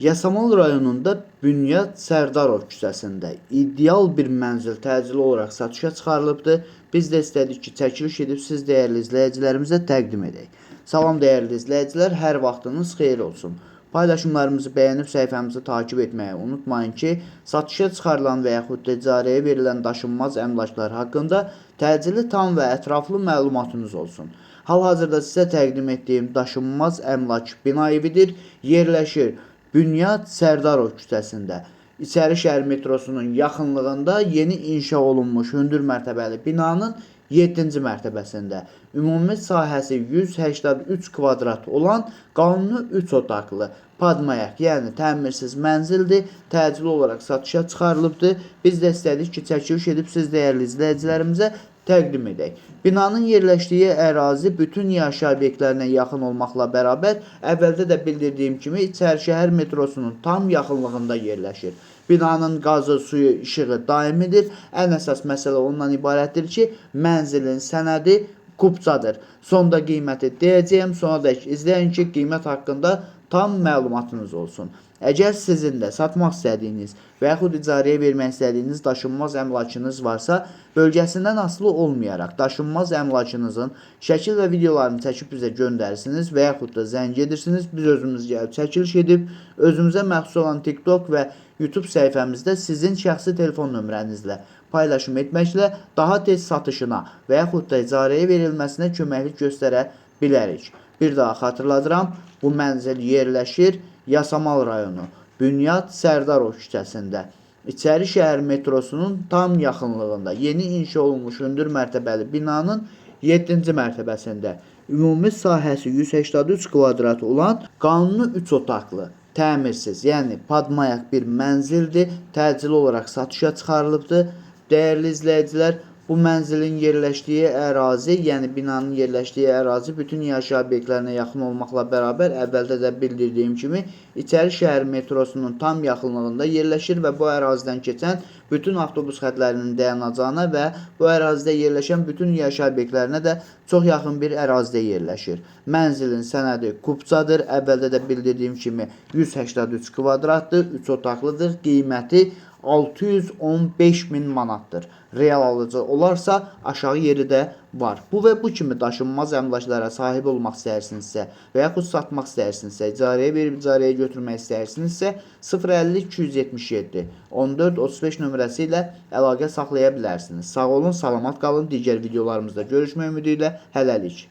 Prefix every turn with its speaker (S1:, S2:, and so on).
S1: Yasamal rayonunda Bünyad Sərdarov küçəsində ideal bir mənzil təcili olaraq satışa çıxarılıbdır. Biz də istədik ki, çəkiliş edib siz dəyərli izləyicilərimizə təqdim edək. Salam dəyərli izləyicilər, hər vaxtınız xeyir olsun. Paylaşımlarımızı bəyənib səhifəmizi takib etməyi unutmayın ki, satışa çıxarılan və yaxud da icarəyə verilən daşınmaz əmlaklar haqqında təcili, tam və ətraflı məlumatınız olsun. Hal-hazırda sizə təqdim etdiyim daşınmaz əmlak bina evidir, yerləşir Bünyad Sərdarov küçəsində, İçərişəhər metrosunun yaxınlığında yeni inşa olunmuş hündür mərtəbəli binanın 7-ci mərtəbəsində. Ümumi sahəsi 183 kvadrat olan qanuni 3 otaqlı padmayaq, yəni təmirsiz mənzildir, təcili olaraq satışa çıxarılıbdır. Biz də istədik ki, çəkiliş edib siz dəyərli izləyicilərimizə təqdim edək. Binanın yerləşdiyi ərazi bütün yaşayış obyektlərinə yaxın olmaqla bərabər, əvvəldə də bildirdiyim kimi İçərişəhər metrosunun tam yaxınlığında yerləşir. Binanın qazı, suyu, işığı daimidir. Ən əsas məsələ ondan ibarətdir ki, mənzilin sənədi kupçadır. Sonda qiyməti deyəcəyəm, sonra da izləyin ki, qiymət haqqında tam məlumatınız olsun. Əgər sizin də satmaq istədiyiniz və yaxud icarəyə vermək istədiyiniz daşınmaz əmlakınız varsa, bölgəsindən asılı olmayaraq daşınmaz əmlakınızın şəkil və videolarını çəkib bizə göndərirsiniz və yaxud da zəng edirsiniz. Biz özümüz gəlib çəkiliş edib, özümüzə məxsus olan TikTok və YouTube səhifəmizdə sizin şəxsi telefon nömrənizlə paylaşım etməklə daha tez satışına və yaxud da icarəyə verilməsinə köməklik göstərə bilərik. Bir daha xatırladıram, bu mənzil yerləşir Yasamal rayonu, Bünyad Sərdarov küçəsində, İçərişəhər metrosunun tam yaxınlığında yeni inşa olunmuş hündür mərtəbəli binanın 7-ci mərtəbəsində. Ümumi sahəsi 183 kvadrat olan qanuni 3 otaqlı, təmirsiz, yəni padmayaq bir mənzildir, təcili olaraq satışa çıxarılıbdır. Dəyərli izləyicilər, bu mənzilin yerləşdiyi ərazi, yəni binanın yerləşdiyi ərazi bütün yaşayış obyektlərinə yaxın olmaqla bərabər, əvvəldə də bildirdiyim kimi, İçərişəhər metrosunun tam yaxınlığında yerləşir və bu ərazidən keçən bütün avtobus xətlərinin dayanacağına və bu ərazidə yerləşən bütün yaşayış obyektlərinə də çox yaxın bir ərazidə yerləşir. Mənzilin sənədi kupçadır, əvvəldə də bildirdiyim kimi 183 kvadratdır, 3 otaqlıdır, qiyməti 615.000 manatdır. Real alıcı olarsa aşağı yeri də var. Bu və bu kimi daşınmaz əmlaklara sahib olmaq istəyirsinizsə və yaxud satmaq istəyirsinizsə, icarəyə verib icarəyə götürmək istəyirsinizsə 050 277 14 35 nömrəsi ilə əlaqə saxlaya bilərsiniz. Sağ olun, salamat qalın. Digər videolarımızda görüşmək ümidi ilə hələlik.